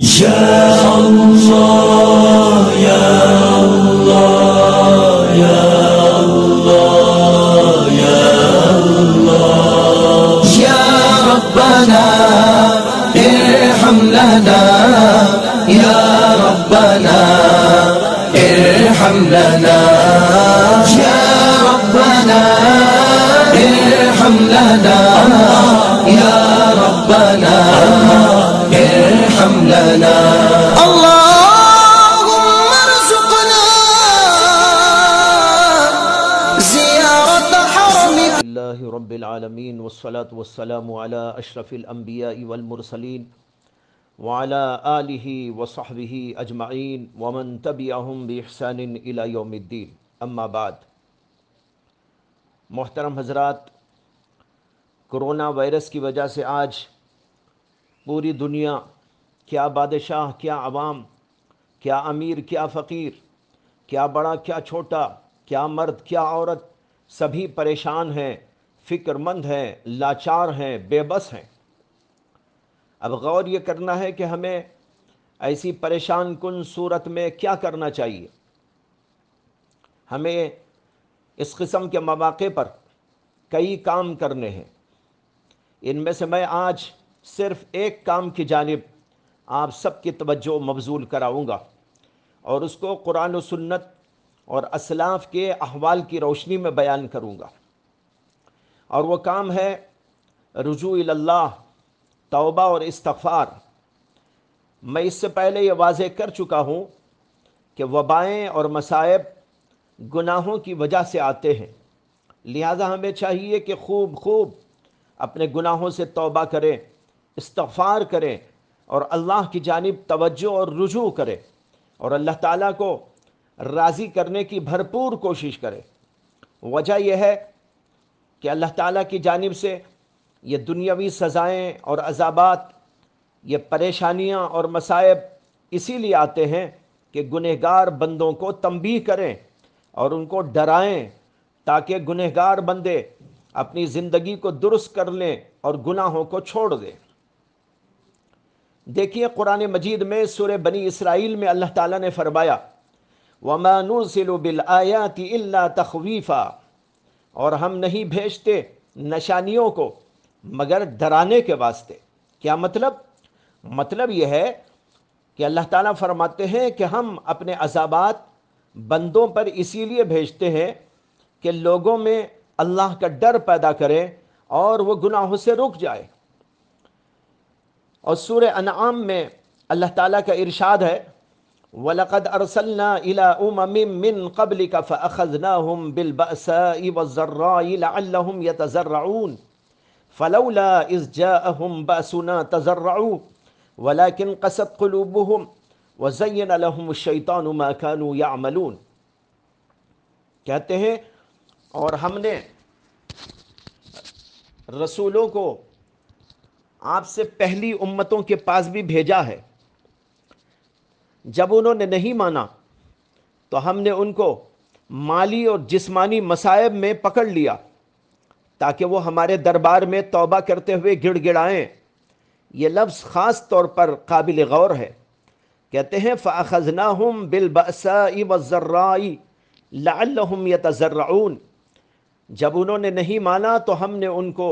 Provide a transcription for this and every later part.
یا اللہ یا اللہ یا اللہ یا اللہ یا ربنا ارحم لنا یا ربنا ارحم لنا یا ربنا ارحم لنا یا ربنا ارحم لنا اللهم ارزقنا زيارة حرمك. اللہ رب العالمین والصلاة والسلام على اشرف الانبیاء والمرسلین وعلى آلہ وصحبہ اجمعین ومن تبعہم باحسان الى یوم الدین. اما بعد، محترم حضرات، کرونا وائرس کی وجہ سے آج پوری دنیا، کیا بادشاہ، کیا عوام، کیا امیر، کیا فقیر، کیا بڑا، کیا چھوٹا، کیا مرد، کیا عورت، سبھی پریشان ہیں، فکر مند ہیں، لاچار ہیں، بے بس ہیں. اب غور یہ کرنا ہے کہ ہمیں ایسی پریشان کن صورت میں کیا کرنا چاہیے. ہمیں اس قسم کے مواقع پر کئی کام کرنے ہیں. ان میں سے میں آج صرف ایک کام کی جانب آپ سب کی توجہ مبذول کراؤں گا اور اس کو قرآن و سنت اور اسلاف کے احوال کی روشنی میں بیان کروں گا. اور وہ کام ہے رجوع اللہ، توبہ اور استغفار. میں اس سے پہلے یہ واضح کر چکا ہوں کہ وبائیں اور مصائب گناہوں کی وجہ سے آتے ہیں، لہذا ہمیں چاہیے کہ خوب اپنے گناہوں سے توبہ کریں، استغفار کریں اور اللہ کی جانب توجہ اور رجوع کریں اور اللہ تعالیٰ کو راضی کرنے کی بھرپور کوشش کریں. وجہ یہ ہے کہ اللہ تعالیٰ کی جانب سے یہ دنیاوی سزائیں اور عذابات، یہ پریشانیاں اور مصائب اسی لیے آتے ہیں کہ گنہگار بندوں کو تنبیہ کریں اور ان کو ڈرائیں تاکہ گنہگار بندے اپنی زندگی کو درست کر لیں اور گناہوں کو چھوڑ دیں. دیکھیے قرآن مجید میں سورہ بنی اسرائیل میں اللہ تعالیٰ نے فرمایا وَمَا نُرْسِلُ بِالْآيَاتِ إِلَّا تَخْوِيفًا، اور ہم نہیں بھیجتے نشانیوں کو مگر ڈرانے کے واسطے. کیا مطلب یہ ہے کہ اللہ تعالیٰ فرماتے ہیں کہ ہم اپنے عذابات بندوں پر اسی لیے بھیجتے ہیں کہ لوگوں میں اللہ کا ڈر پیدا کریں اور وہ گناہوں سے رک جائے. اور سورہ انعام میں اللہ تعالیٰ کا ارشاد ہے وَلَقَدْ أَرْسَلْنَا إِلَىٰ أُمَمٍ مِّن قَبْلِكَ فَأَخَذْنَاهُمْ بِالْبَأْسَاءِ وَالضَّرَّاءِ لَعَلَّهُمْ يَتَضَرَّعُونَ فَلَوْلَا إِذْ جَاءَهُمْ بَأْسُنَا تَضَرَّعُوا وَلَكِنْ قَسَتْ قُلُوبُهُمْ وَزَيَّنَ لَهُمُ الشَّيْطَانُ مَا كَانُوا يَعْمَلُونَ. کہتے ہیں اور ہم نے رسولوں کو آپ سے پہلی امتوں کے پاس بھی بھیجا ہے، جب انہوں نے نہیں مانا تو ہم نے ان کو مالی اور جسمانی مصائب میں پکڑ لیا تاکہ وہ ہمارے دربار میں توبہ کرتے ہوئے گڑ گڑائیں. یہ لفظ خاص طور پر قابل غور ہے. کہتے ہیں فَأَخَذْنَاهُمْ بِالْبَأْسَاءِ وَالضَّرَّاءِ لَعَلَّهُمْ يَتَضَرَّعُونَ، جب انہوں نے نہیں مانا تو ہم نے ان کو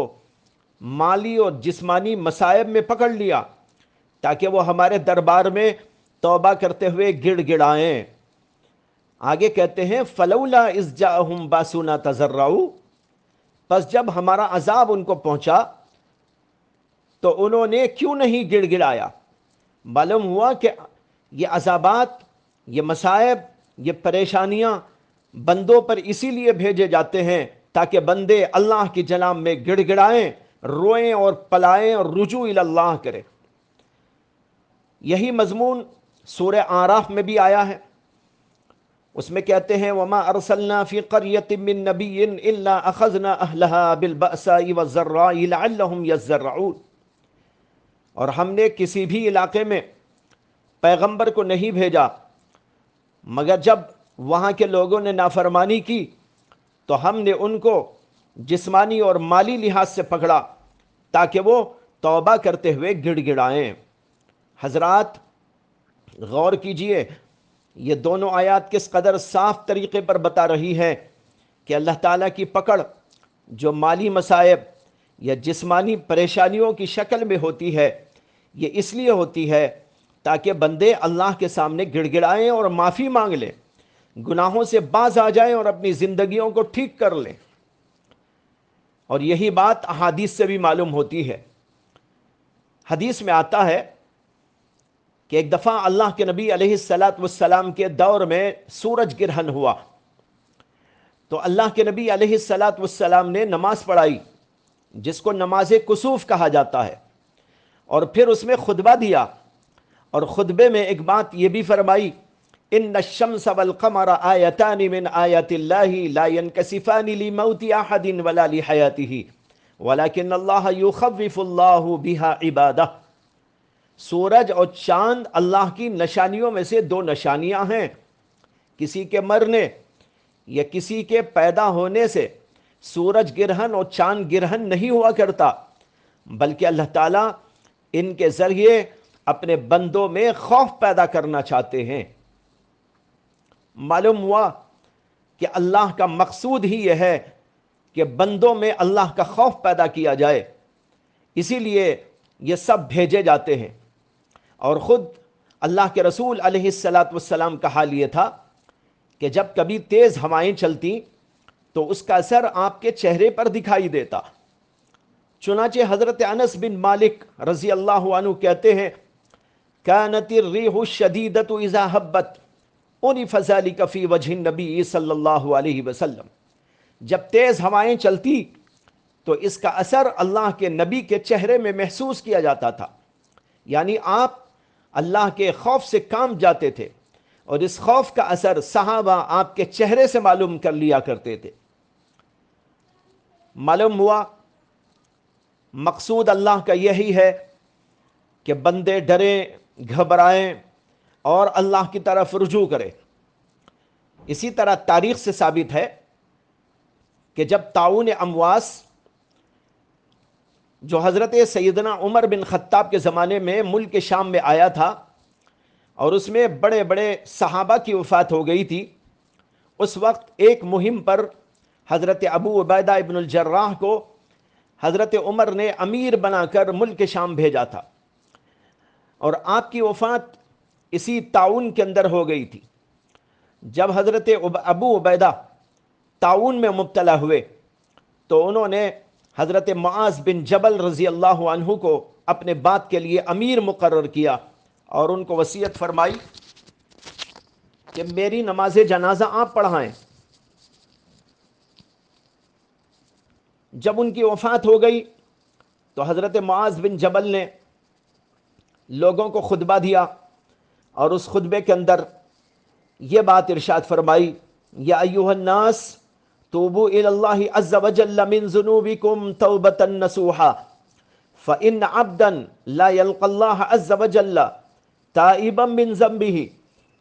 مالی اور جسمانی مصائب میں پکڑ لیا تاکہ وہ ہمارے دربار میں توبہ کرتے ہوئے گڑ گڑائیں. آگے کہتے ہیں فَلَوْلَا إِذْ جَاءَهُمْ بَأْسُنَا تَضَرَّعُوا، پس جب ہمارا عذاب ان کو پہنچا تو انہوں نے کیوں نہیں گڑ گڑایا. معلوم ہوا کہ یہ عذابات، یہ مصائب، یہ پریشانیاں بندوں پر اسی لیے بھیجے جاتے ہیں تاکہ بندے اللہ کی جناب میں گڑ گڑائیں، روئیں اور پلائیں اور رجوع اللہ کریں. یہی مضمون سورہ اعراف میں بھی آیا ہے. اس میں کہتے ہیں وَمَا أَرْسَلْنَا فِي قَرْيَةٍ مِّن نَّبِيٍّ إِلَّا أَخَذْنَا أَهْلَهَا بِالْبَأْسَاءِ وَالضَّرَّاءِ لَعَلَّهُمْ يَضَّرَّعُونَ، اور ہم نے کسی بھی علاقے میں پیغمبر کو نہیں بھیجا مگر جب وہاں کے لوگوں نے نافرمانی کی تو ہم نے ان کو جسمانی اور مالی لحاظ سے پکڑا تاکہ وہ توبہ کرتے ہوئے گڑ گڑائیں. حضرات، غور کیجئے، یہ دونوں آیات کس قدر صاف طریقے پر بتا رہی ہے کہ اللہ تعالیٰ کی پکڑ جو مالی مصائب یا جسمانی پریشانیوں کی شکل میں ہوتی ہے، یہ اس لیے ہوتی ہے تاکہ بندے اللہ کے سامنے گڑ گڑائیں اور معافی مانگ لیں، گناہوں سے باز آ جائیں اور اپنی زندگیوں کو ٹھیک کر لیں۔ اور یہی بات احادیث سے بھی معلوم ہوتی ہے۔ حدیث میں آتا ہے کہ ایک دفعہ اللہ کے نبی علیہ السلام کے دور میں سورج گرہن ہوا، تو اللہ کے نبی علیہ السلام نے نماز پڑھائی جس کو نماز کسوف کہا جاتا ہے، اور پھر اس میں خطبہ دیا، اور خطبے میں ایک بات یہ بھی فرمائی، ان الشمس والقمر آیتان من آیات اللہ لا ينکسفان لموت احد ولا لحیاتہ ولکن اللہ یخوف اللہ بها عبادہ۔ سورج اور چاند اللہ کی نشانیوں میں سے دو نشانیاں ہیں۔ کسی کے مرنے یا کسی کے پیدا ہونے سے سورج گرہن اور چاند گرہن نہیں ہوا کرتا، بلکہ اللہ تعالیٰ ان کے ذریعے اپنے بندوں میں خوف پیدا کرنا چاہتے ہیں۔ معلوم ہوا کہ اللہ کا مقصود ہی یہ ہے کہ بندوں میں اللہ کا خوف پیدا کیا جائے، اسی لیے یہ سب بھیجے جاتے ہیں۔ اور خود اللہ کے رسول علیہ السلام کا حال یہ تھا کہ جب کبھی تیز ہوائیں چلتی تو اس کا اثر آپ کے چہرے پر دکھائی دیتا۔ چنانچہ حضرت انس بن مالک رضی اللہ عنہ کہتے ہیں، كانت الريح الشديدة اذا هبت عرف ذلك في وجه النبي صلی اللہ علیہ وسلم۔ جب تیز ہوائیں چلتی تو اس کا اثر اللہ کے نبی کے چہرے میں محسوس کیا جاتا تھا، یعنی آپ اللہ کے خوف سے کام جاتے تھے، اور اس خوف کا اثر صحابہ آپ کے چہرے سے معلوم کر لیا کرتے تھے۔ معلوم ہوا مقصود اللہ کا یہی ہے کہ بندے ڈریں، گھبرائیں اور اللہ کی طرف رجوع کریں۔ اسی طرح تاریخ سے ثابت ہے کہ جب طاعون امواس جو حضرت سیدنا عمر بن خطاب کے زمانے میں ملک شام میں آیا تھا اور اس میں بڑے بڑے صحابہ کی وفات ہو گئی تھی، اس وقت ایک مہم پر حضرت ابو عبیدہ ابن الجراح کو حضرت عمر نے امیر بنا کر ملک شام بھیجا تھا، اور آپ کی وفات اسی طاعون کے اندر ہو گئی تھی۔ جب حضرت ابو عبیدہ طاعون میں مبتلا ہوئے تو انہوں نے حضرت معاذ بن جبل رضی اللہ عنہ کو اپنے بات کے لیے امیر مقرر کیا، اور ان کو وصیت فرمائی کہ میری نماز جنازہ آپ پڑھائیں۔ جب ان کی وفات ہو گئی تو حضرت معاذ بن جبل نے لوگوں کو خطبہ دیا، اور اس خطبے کے اندر یہ بات ارشاد فرمائی، یا ایھا الناس توبوا الی اللہ عز وجل من ذنوبکم توبۃ نصوحا فإن عبدا لا يلقى الله عز وجل تائبا من ذنبه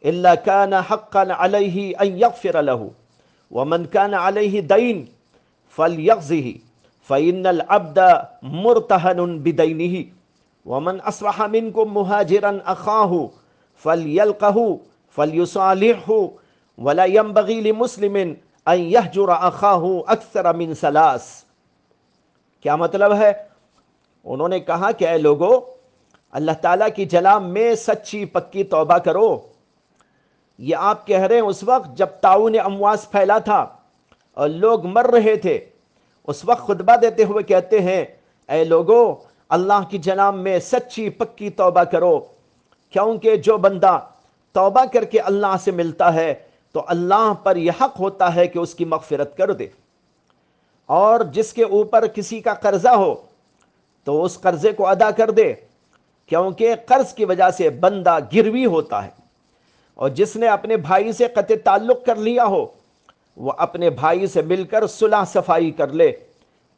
الا كان حقا عليه ان يغفر له ومن كان عليه دين فليقضه فإن العبد مرتهن بدينه ومن أصبح منكم مهاجرا أخاه فليلقه فليصالحه ولا ينبغي لمسلم أن يهجر أخاه أكثر من ثلاث۔ کیا مطلب ہے؟ انہوں نے کہا کہ اے لوگو، اللہ تعالیٰ کی جناب میں سچی پکی توبہ کرو۔ یہ آپ کہہ رہے ہیں اس وقت جب طاعون امواس پھیلا تھا اور لوگ مر رہے تھے، اس وقت خطبہ دیتے ہوئے کہتے ہیں، اے لوگو، اللہ کی جناب میں سچی پکی توبہ کرو، کیونکہ جو بندہ توبہ کر کے اللہ سے ملتا ہے تو اللہ پر یہ حق ہوتا ہے کہ اس کی مغفرت کر دے، اور جس کے اوپر کسی کا قرضہ ہو تو اس قرضے کو ادا کر دے، کیونکہ قرض کی وجہ سے بندہ گروی ہوتا ہے، اور جس نے اپنے بھائی سے قطع تعلق کر لیا ہو وہ اپنے بھائی سے مل کر صلح صفائی کر لے،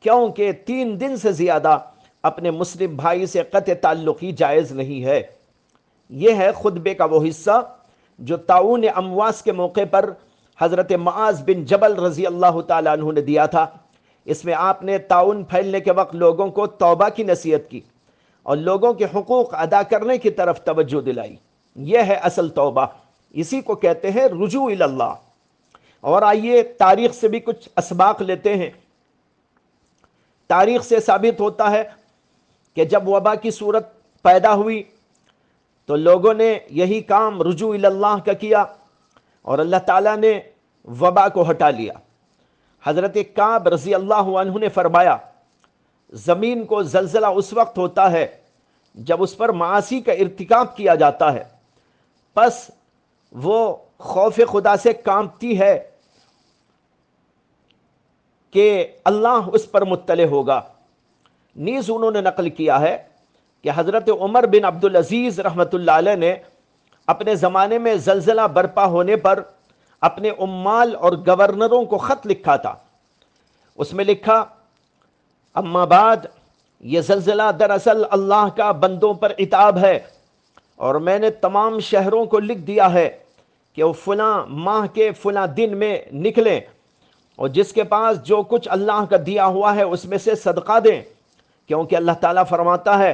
کیونکہ 3 دن سے زیادہ اپنے مسلم بھائی سے قطع تعلق ہی جائز نہیں ہے۔ یہ ہے خطبے کا وہ حصہ جو طاعون امواس کے موقع پر حضرت معاذ بن جبل رضی اللہ تعالیٰ عنہ نے دیا تھا۔ اس میں آپ نے طاعون پھیلنے کے وقت لوگوں کو توبہ کی نصیحت کی اور لوگوں کے حقوق ادا کرنے کی طرف توجہ دلائی۔ یہ ہے اصل توبہ، اسی کو کہتے ہیں رجوع الی اللہ۔ اور آئیے تاریخ سے بھی کچھ اسباق لیتے ہیں۔ تاریخ سے ثابت ہوتا ہے کہ جب وبا کی صورت پیدا ہوئی تو لوگوں نے یہی کام رجوع الی اللہ کا کیا اور اللہ تعالیٰ نے وبا کو ہٹا لیا۔ حضرت کعب رضی اللہ عنہ نے فرمایا زمین کو زلزلہ اس وقت ہوتا ہے جب اس پر معاصی کا ارتکاب کیا جاتا ہے، پس وہ خوف خدا سے کانپتی ہے کہ اللہ اس پر مطلع ہوگا۔ نیز انہوں نے نقل کیا ہے کہ حضرت عمر بن عبدالعزیز رحمۃ اللہ علیہ نے اپنے زمانے میں زلزلہ برپا ہونے پر اپنے عمال اور گورنروں کو خط لکھا تھا۔ اس میں لکھا اما بعد، یہ زلزلہ دراصل اللہ کا بندوں پر عتاب ہے، اور میں نے تمام شہروں کو لکھ دیا ہے کہ وہ فلاں ماہ کے فلاں دن میں نکلیں اور جس کے پاس جو کچھ اللہ کا دیا ہوا ہے اس میں سے صدقہ دیں، کیونکہ اللہ تعالیٰ فرماتا ہے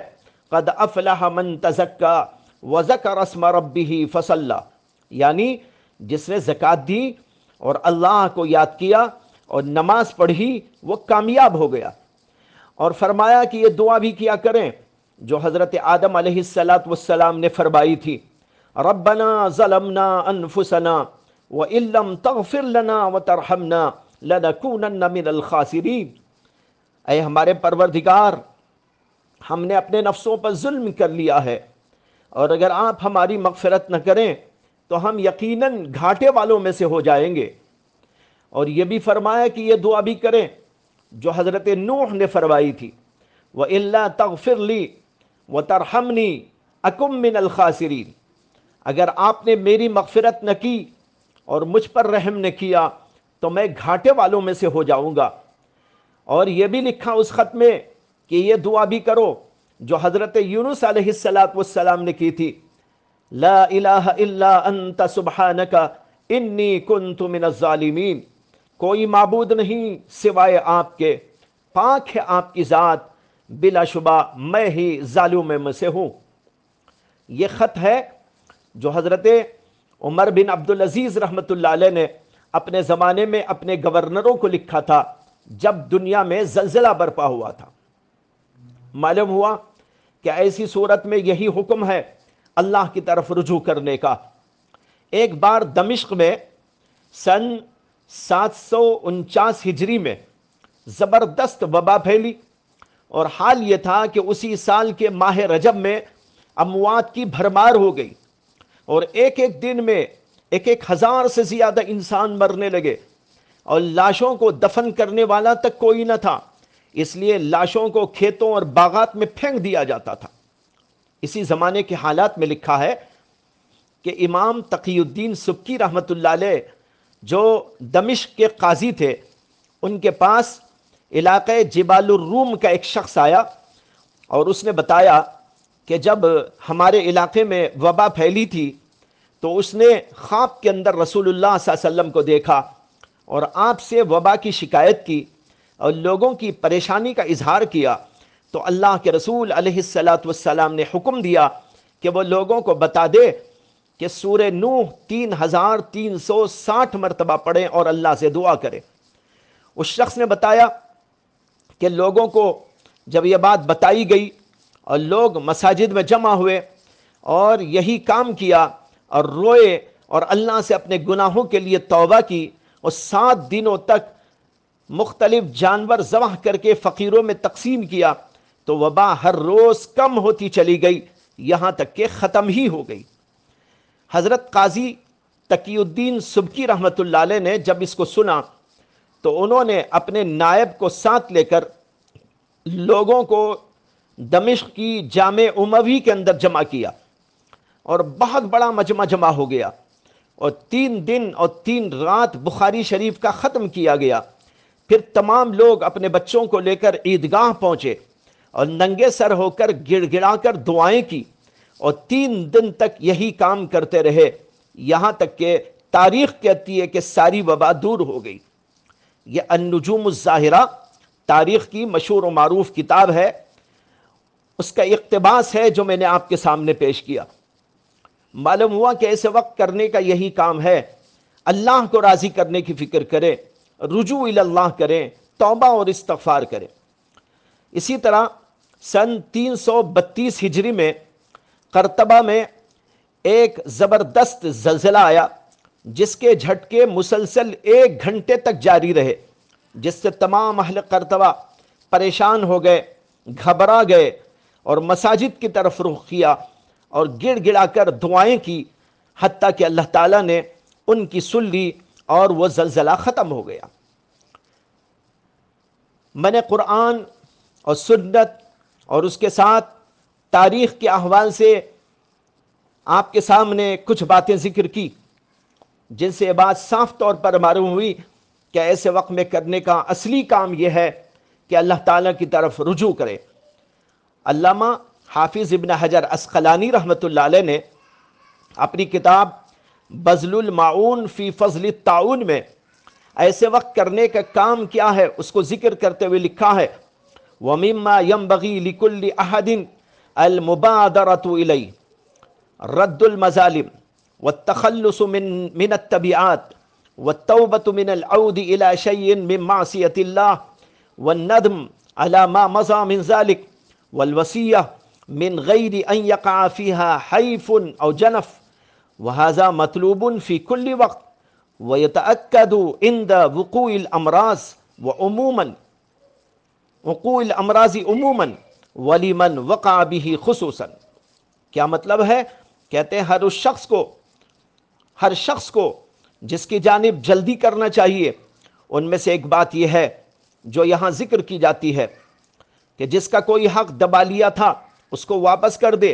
قد افلح من تزکا وذکر اسم ربہ فصلی، یعنی جس نے زکوٰۃ دی اور اللہ کو یاد کیا اور نماز پڑھی وہ کامیاب ہو گیا۔ اور فرمایا کہ یہ دعا بھی کیا کریں جو حضرت آدم علیہ السلام نے فرمائی تھی، ربنا ظلمنا انفسنا وان لم تغفر لنا وترحمنا لنکونن من الخاسرین، اے ہمارے پروردگار ہم نے اپنے نفسوں پر ظلم کر لیا ہے، اور اگر آپ ہماری مغفرت نہ کریں تو ہم یقیناً گھاٹے والوں میں سے ہو جائیں گے۔ اور یہ بھی فرمایا کہ یہ دعا بھی کریں جو حضرت نوح نے فرمائی تھی، وَإِلَّا تَغْفِرْ لِي وَتَرْحَمْنِي أَكُمْ مِنَ الْخَاسِرِينَ، اگر آپ نے میری مغفرت نہ کی اور مجھ پر رحم نہ کیا تو میں گھاٹے والوں میں سے ہو جاؤں گا۔ اور یہ بھی لکھا اس خط میں کہ یہ دعا بھی کرو جو حضرت یونس علیہ السلام نے کی تھی، لا الہ الا انت سبحانک انی کنت من الظالمین، کوئی معبود نہیں سوائے آپ کے، پاک ہے آپ کی ذات، بلا شبہ میں ہی ظالموں میں سے ہوں۔ یہ خط ہے جو حضرت عمر بن عبدالعزیز رحمۃ اللہ علیہ نے اپنے زمانے میں اپنے گورنروں کو لکھا تھا جب دنیا میں زلزلہ برپا ہوا تھا۔ معلوم ہوا کہ ایسی صورت میں یہی حکم ہے اللہ کی طرف رجوع کرنے کا۔ ایک بار دمشق میں سن 749 ہجری میں زبردست وبا پھیلی، اور حال یہ تھا کہ اسی سال کے ماہ رجب میں اموات کی بھرمار ہو گئی، اور ایک ایک دن میں 1,000 سے زیادہ انسان مرنے لگے، اور لاشوں کو دفن کرنے والا تک کوئی نہ تھا، اس لیے لاشوں کو کھیتوں اور باغات میں پھینک دیا جاتا تھا۔ اسی زمانے کے حالات میں لکھا ہے کہ امام تقی الدین سبکی رحمۃ اللہ علیہ جو دمشق کے قاضی تھے، ان کے پاس علاقہ جبال الروم کا ایک شخص آیا اور اس نے بتایا کہ جب ہمارے علاقے میں وبا پھیلی تھی تو اس نے خواب کے اندر رسول اللہ صلی اللہ علیہ وسلم کو دیکھا اور آپ سے وبا کی شکایت کی اور لوگوں کی پریشانی کا اظہار کیا، تو اللہ کے رسول علیہ السلام نے حکم دیا کہ وہ لوگوں کو بتا دے کہ سورہ نوح 3360 مرتبہ پڑھیں اور اللہ سے دعا کریں۔ اس شخص نے بتایا کہ لوگوں کو جب یہ بات بتائی گئی اور لوگ مساجد میں جمع ہوئے اور یہی کام کیا اور روئے اور اللہ سے اپنے گناہوں کے لیے توبہ کی، اور 7 دنوں تک مختلف جانور ذبح کر کے فقیروں میں تقسیم کیا، تو وبا ہر روز کم ہوتی چلی گئی یہاں تک کہ ختم ہی ہو گئی۔ حضرت قاضی تقی الدین سبکی رحمۃ اللہ علیہ نے جب اس کو سنا تو انہوں نے اپنے نائب کو ساتھ لے کر لوگوں کو دمشق کی جامع اموی کے اندر جمع کیا، اور بہت بڑا مجمع جمع ہو گیا، اور 3 دن اور 3 رات بخاری شریف کا ختم کیا گیا۔ پھر تمام لوگ اپنے بچوں کو لے کر عیدگاہ پہنچے اور ننگے سر ہو کر گڑ گڑا کر دعائیں کی، اور 3 دن تک یہی کام کرتے رہے، یہاں تک کہ تاریخ کہتی ہے کہ ساری وبا دور ہو گئی۔ یہ النجوم الظاہرہ تاریخ کی مشہور و معروف کتاب ہے، اس کا اقتباس ہے جو میں نے آپ کے سامنے پیش کیا۔ معلوم ہوا کہ ایسے وقت کرنے کا یہی کام ہے، اللہ کو راضی کرنے کی فکر کریں، رجوع الی اللہ کریں، توبہ اور استغفار کریں۔ اسی طرح سن 332 ہجری میں قرطبہ میں ایک زبردست زلزلہ آیا، جس کے جھٹکے مسلسل 1 گھنٹے تک جاری رہے، جس سے تمام اہل قرطبہ پریشان ہو گئے، گھبرا گئے اور مساجد کی طرف رخ کیا اور گڑ گڑا کر دعائیں کی، حتیٰ کہ اللہ تعالیٰ نے ان کی سن لی اور وہ زلزلہ ختم ہو گیا۔ میں نے قرآن اور سنت اور اس کے ساتھ تاریخ کے احوال سے آپ کے سامنے کچھ باتیں ذکر کی، جن سے یہ بات صاف طور پر معلوم ہوئی کہ ایسے وقت میں کرنے کا اصلی کام یہ ہے کہ اللہ تعالیٰ کی طرف رجوع کرے۔ علامہ حافظ ابن حجر عسقلانی رحمۃ اللہ علیہ نے اپنی کتاب بذل المعون فی فضل الطاعون میں ایسے وقت کرنے کا کام کیا ہے اس کو ذکر کرتے ہوئے لکھا ہے، وَمِمَّا يَنبَغِي لِكُلِّ أَحَدٍ الْمُبَادَرَةُ إِلَيْهِ رَدُّ الْمَظَالِمِ وَالتَّخَلُّصُ مِنَ التَّبِعَاتِ وَالتَّوْبَةُ مِنَ الْعَوْدِ إِلَى شَيْءٍ مِّن مَّعْصِيَةِ اللَّهِ وَالنَّدْمُ عَلَى مَا مَضَى مِن ذَلِكَ وَالْوَصِيَّةُ مِن غَيْرِ أَن يَقَعَ فِيهَا حَيْفٌ أَوْ جَنَفٌ وَهَذَا مَطْلُوبٌ فِي كُلِّ وَقْتٍ وَيَتَأَكَّدُ عِنْدَ وُقُوعِ الْأَمْرَاضِ وَعُمُومًا وقوع الامراض عموماً ولمن وقع به خصوصاً۔ کیا مطلب ہے؟ کہتے ہیں ہر شخص کو جس کی جانب جلدی کرنا چاہیے، ان میں سے ایک بات یہ ہے جو یہاں ذکر کی جاتی ہے کہ جس کا کوئی حق دبا لیا تھا اس کو واپس کر دے،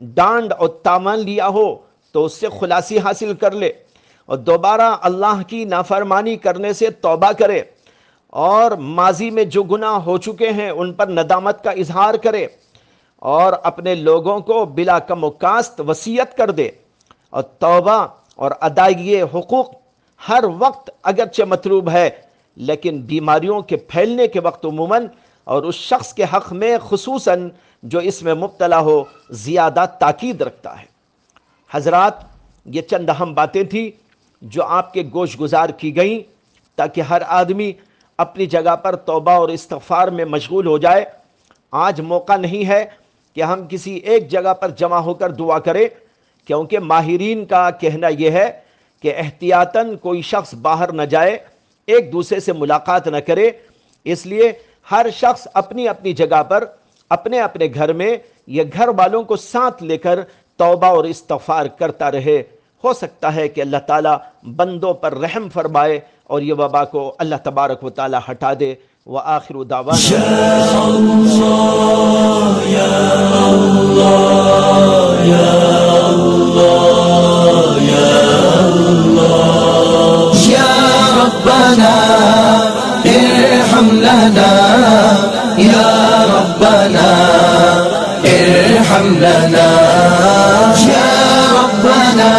ڈانڈ اور تاوان لیا ہو تو اس سے خلاصی حاصل کر لے، اور دوبارہ اللہ کی نافرمانی کرنے سے توبہ کرے، اور ماضی میں جو گناہ ہو چکے ہیں ان پر ندامت کا اظہار کرے، اور اپنے لوگوں کو بلا کم و کاست وصیت کر دے، اور توبہ اور ادائیگی حقوق ہر وقت اگرچہ مطلوب ہے، لیکن بیماریوں کے پھیلنے کے وقت عموماً اور اس شخص کے حق میں خصوصاً جو اس میں مبتلا ہو زیادہ تاکید رکھتا ہے۔ حضرات، یہ چند اہم باتیں تھیں جو آپ کے گوش گزار کی گئیں تاکہ ہر آدمی اپنی جگہ پر توبہ اور استغفار میں مشغول ہو جائے۔ آج موقع نہیں ہے کہ ہم کسی ایک جگہ پر جمع ہو کر دعا کریں، کیونکہ ماہرین کا کہنا یہ ہے کہ احتیاطاً کوئی شخص باہر نہ جائے، ایک دوسرے سے ملاقات نہ کرے، اس لیے ہر شخص اپنی اپنی جگہ پر اپنے اپنے گھر میں یا گھر والوں کو ساتھ لے کر توبہ اور استغفار کرتا رہے۔ ہو سکتا ہے کہ اللہ تعالیٰ بندوں پر رحم فرمائے اور یہ وبا کو اللہ تبارک و تعالیٰ ہٹا دے۔ وآخر دعوانا یا اللہ یا اللہ یا اللہ یا اللہ یا ربنا ارحم لنا یا ربنا ارحم لنا یا ربنا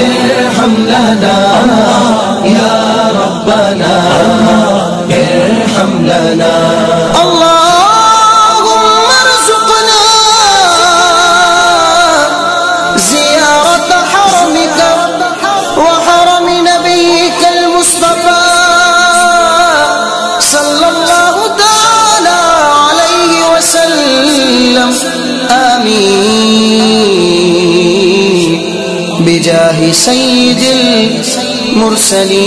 ارحم لنا یا ربنا ارحم لنا اللهم ارزقنا زيارة حرمك وحرم نبيك المصطفى صلى الله تعالى عليه وسلم آمين بجاه سيد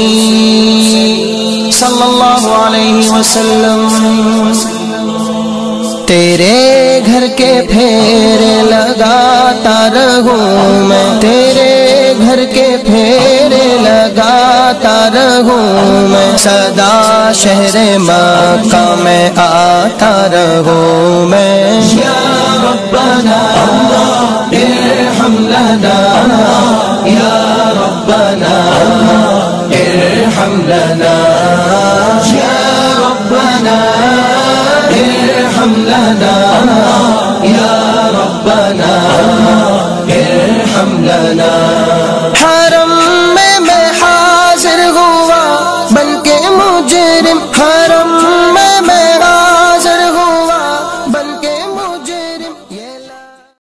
المرسلين صلی اللہ علیہ وسلم۔ تیرے گھر کے پھیرے لگاتا رہوں میں، تیرے گھر کے پھیرے لگاتا رہوں میں، سدا شہر مکہ میں آتا رہوں میں۔ یا ربنا ارحم لنا یا ربنا ارحم لنا یا ربنا ارحم لنا یا ربنا ارحم لنا